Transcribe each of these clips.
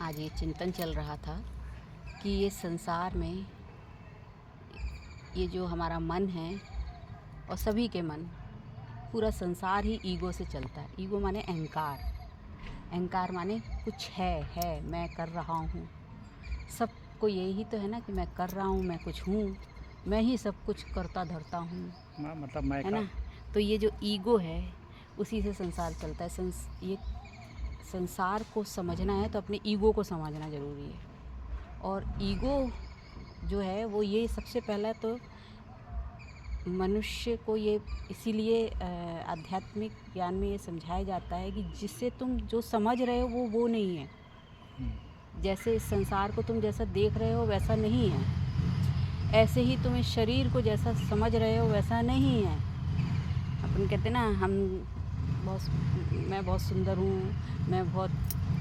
आज ये चिंतन चल रहा था कि ये संसार में ये जो हमारा मन है और सभी के मन, पूरा संसार ही ईगो से चलता है। ईगो माने अहंकार, अहंकार माने कुछ है मैं कर रहा हूँ। सबको यही तो है ना कि मैं कर रहा हूँ, मैं कुछ हूँ, मैं ही सब कुछ करता धरता हूँ, मतलब मैं है ना। तो ये जो ईगो है उसी से संसार चलता है। ये संसार को समझना है तो अपने ईगो को समझना ज़रूरी है। और ईगो जो है वो ये सबसे पहला तो मनुष्य को ये इसीलिए आध्यात्मिक ज्ञान में ये समझाया जाता है कि जिससे तुम जो समझ रहे हो वो नहीं है। जैसे इस संसार को तुम जैसा देख रहे हो वैसा नहीं है, ऐसे ही तुम इस शरीर को जैसा समझ रहे हो वैसा नहीं है। अपन कहते ना मैं बहुत सुंदर हूँ, मैं बहुत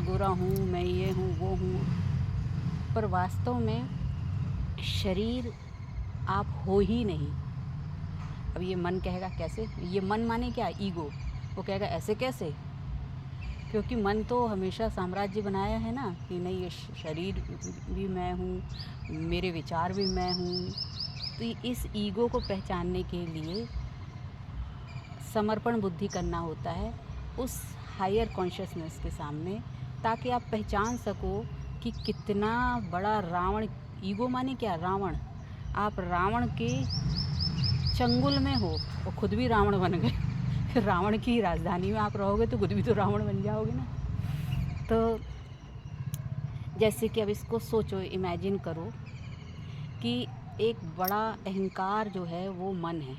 गोरा हूँ, मैं ये हूँ वो हूँ, पर वास्तव में शरीर आप हो ही नहीं। अब ये मन कहेगा कैसे, ये मन माने क्या, ईगो। वो कहेगा ऐसे कैसे, क्योंकि मन तो हमेशा साम्राज्य बनाया है ना कि नहीं ये शरीर भी मैं हूँ, मेरे विचार भी मैं हूँ। तो इस ईगो को पहचानने के लिए समर्पण बुद्धि करना होता है उस हायर कॉन्शियसनेस के सामने, ताकि आप पहचान सको कि कितना बड़ा रावण, ईगो माने क्या, रावण। आप रावण के चंगुल में हो और खुद भी रावण बन गए। फिर रावण की राजधानी में आप रहोगे तो खुद भी तो रावण बन जाओगे ना। तो जैसे कि अब इसको सोचो, इमेजिन करो कि एक बड़ा अहंकार जो है वो मन है,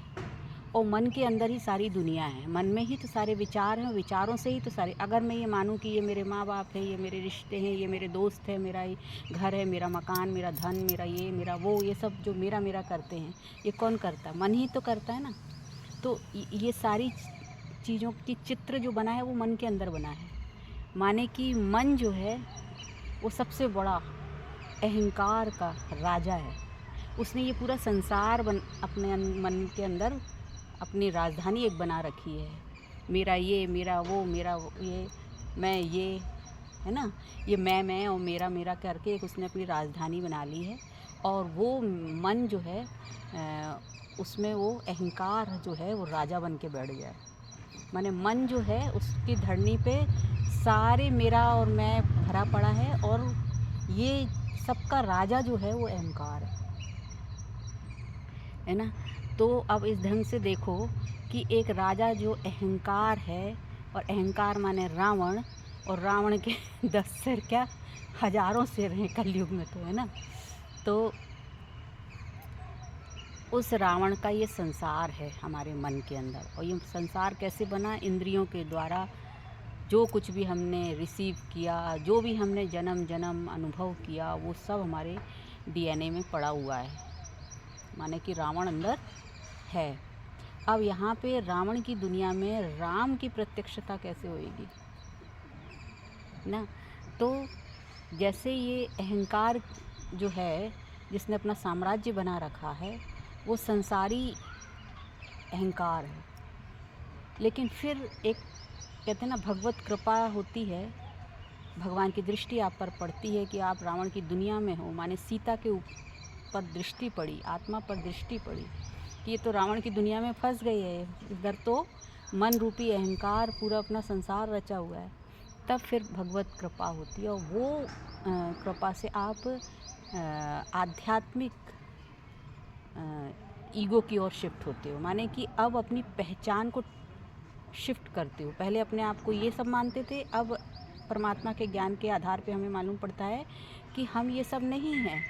और मन के अंदर ही सारी दुनिया है। मन में ही तो सारे विचार हैं, विचारों से ही तो सारे, अगर मैं ये मानूं कि ये मेरे माँ बाप हैं, ये मेरे रिश्ते हैं, ये मेरे दोस्त हैं, मेरा ये घर है, मेरा मकान, मेरा धन, मेरा ये मेरा वो, ये सब जो मेरा मेरा करते हैं, ये कौन करता है, मन ही तो करता है ना। तो ये सारी चीज़ों की चित्र जो बना है वो मन के अंदर बना है। माने कि मन जो है वो सबसे बड़ा अहंकार का राजा है। उसने ये पूरा संसार अपने मन के अंदर अपनी राजधानी एक बना रखी है। मेरा ये, मेरा वो, ये, मैं ये, है ना। ये मैं और मेरा मेरा करके एक उसने अपनी राजधानी बना ली है। और वो मन जो है उसमें वो अहंकार जो है वो राजा बन के बैठ गया है। माने मन जो है उसकी धरनी पे सारे मेरा और मैं भरा पड़ा है, और ये सबका राजा जो है वो अहंकार है ना। तो अब इस ढंग से देखो कि एक राजा जो अहंकार है, और अहंकार माने रावण, और रावण के 10 सिर क्या, हजारों सिर हैं कलयुग में तो, है ना। तो उस रावण का ये संसार है हमारे मन के अंदर। और ये संसार कैसे बना, इंद्रियों के द्वारा। जो कुछ भी हमने रिसीव किया, जो भी हमने जन्म जन्म अनुभव किया, वो सब हमारे डीएनए में पड़ा हुआ है। माने कि रावण अंदर है। अब यहाँ पे रावण की दुनिया में राम की प्रत्यक्षता कैसे होएगी ना। तो जैसे ये अहंकार जो है जिसने अपना साम्राज्य बना रखा है, वो संसारी अहंकार है। लेकिन फिर एक कहते हैं ना, भगवत कृपा होती है, भगवान की दृष्टि आप पर पड़ती है कि आप रावण की दुनिया में हो। माने सीता के ऊपर दृष्टि पड़ी, आत्मा पर दृष्टि पड़ी कि ये तो रावण की दुनिया में फंस गई है, इधर तो मन रूपी अहंकार पूरा अपना संसार रचा हुआ है। तब फिर भगवत कृपा होती है, और वो कृपा से आप आध्यात्मिक ईगो की ओर शिफ्ट होते हो। माने कि अब अपनी पहचान को शिफ्ट करते हो। पहले अपने आप को ये सब मानते थे, अब परमात्मा के ज्ञान के आधार पे हमें मालूम पड़ता है कि हम ये सब नहीं हैं।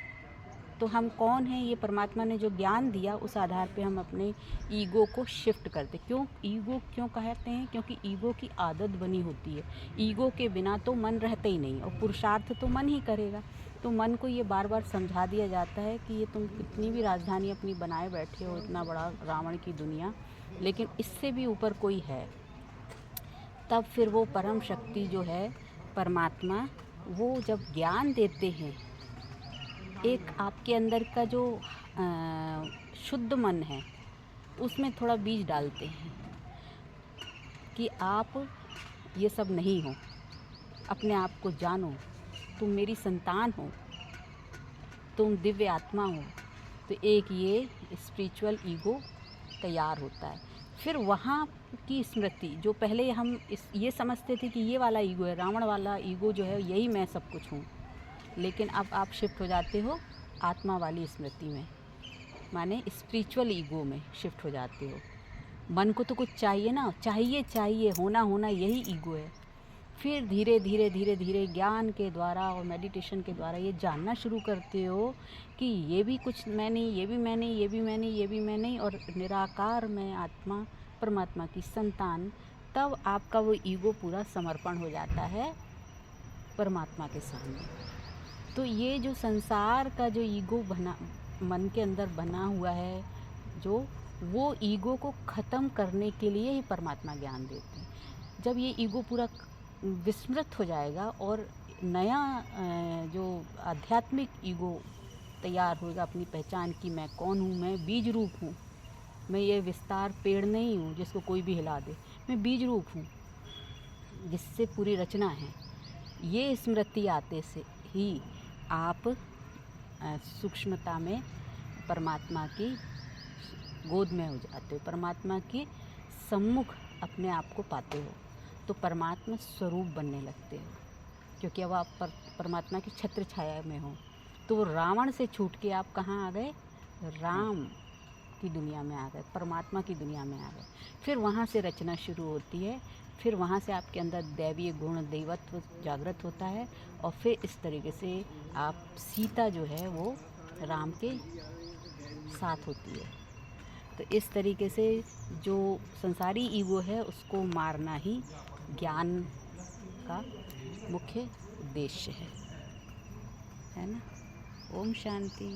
तो हम कौन हैं, ये परमात्मा ने जो ज्ञान दिया उस आधार पे हम अपने ईगो को शिफ्ट करते। क्यों ईगो क्यों कहते हैं, क्योंकि ईगो की आदत बनी होती है। ईगो के बिना तो मन रहते ही नहीं, और पुरुषार्थ तो मन ही करेगा। तो मन को ये बार बार समझा दिया जाता है कि ये तुम कितनी भी राजधानी अपनी बनाए बैठे हो, इतना बड़ा रावण की दुनिया, लेकिन इससे भी ऊपर कोई है। तब फिर वो परम शक्ति जो है परमात्मा, वो जब ज्ञान देते हैं, एक आपके अंदर का जो शुद्ध मन है उसमें थोड़ा बीज डालते हैं कि आप ये सब नहीं हो, अपने आप को जानो, तुम मेरी संतान हो, तुम दिव्य आत्मा हो, तो एक ये स्पिरिचुअल ईगो तैयार होता है। फिर वहाँ की स्मृति जो पहले हम ये समझते थे कि ये वाला ईगो है, रावण वाला ईगो जो है यही मैं सब कुछ हूँ, लेकिन अब आप शिफ्ट हो जाते हो आत्मा वाली स्मृति में, माने स्पिरिचुअल ईगो में शिफ्ट हो जाते हो। मन को तो कुछ चाहिए ना, चाहिए होना यही ईगो है। फिर धीरे धीरे धीरे धीरे ज्ञान के द्वारा और मेडिटेशन के द्वारा ये जानना शुरू करते हो कि ये भी कुछ मैं नहीं, ये भी मैं नहीं, ये भी मैं नहीं, ये भी मैं नहीं, और निराकार मैं आत्मा परमात्मा की संतान। तब आपका वो ईगो पूरा समर्पण हो जाता है परमात्मा के सामने। तो ये जो संसार का जो ईगो बना मन के अंदर बना हुआ है, जो वो ईगो को ख़त्म करने के लिए ही परमात्मा ज्ञान देते हैं। जब ये ईगो पूरा विस्मृत हो जाएगा और नया जो आध्यात्मिक ईगो तैयार होगा अपनी पहचान की, मैं कौन हूँ, मैं बीज रूप हूँ, मैं ये विस्तार पेड़ नहीं हूँ जिसको कोई भी हिला दे, मैं बीज रूप हूँ जिससे पूरी रचना है। ये स्मृति आते से ही आप सूक्ष्मता में परमात्मा की गोद में हो जाते हो, परमात्मा के सम्मुख अपने आप को पाते हो, तो परमात्मा स्वरूप बनने लगते हो, क्योंकि अब आप परमात्मा की छत्र छाया में हो। तो वो रावण से छूट के आप कहाँ आ गए, राम की दुनिया में आ गए, परमात्मा की दुनिया में आ गए। फिर वहाँ से रचना शुरू होती है, फिर वहाँ से आपके अंदर दैवीय गुण दैवत्व जागृत होता है, और फिर इस तरीके से आप सीता जो है वो राम के साथ होती है। तो इस तरीके से जो संसारी ईगो है उसको मारना ही ज्ञान का मुख्य उद्देश्य है ना। ओम शांति।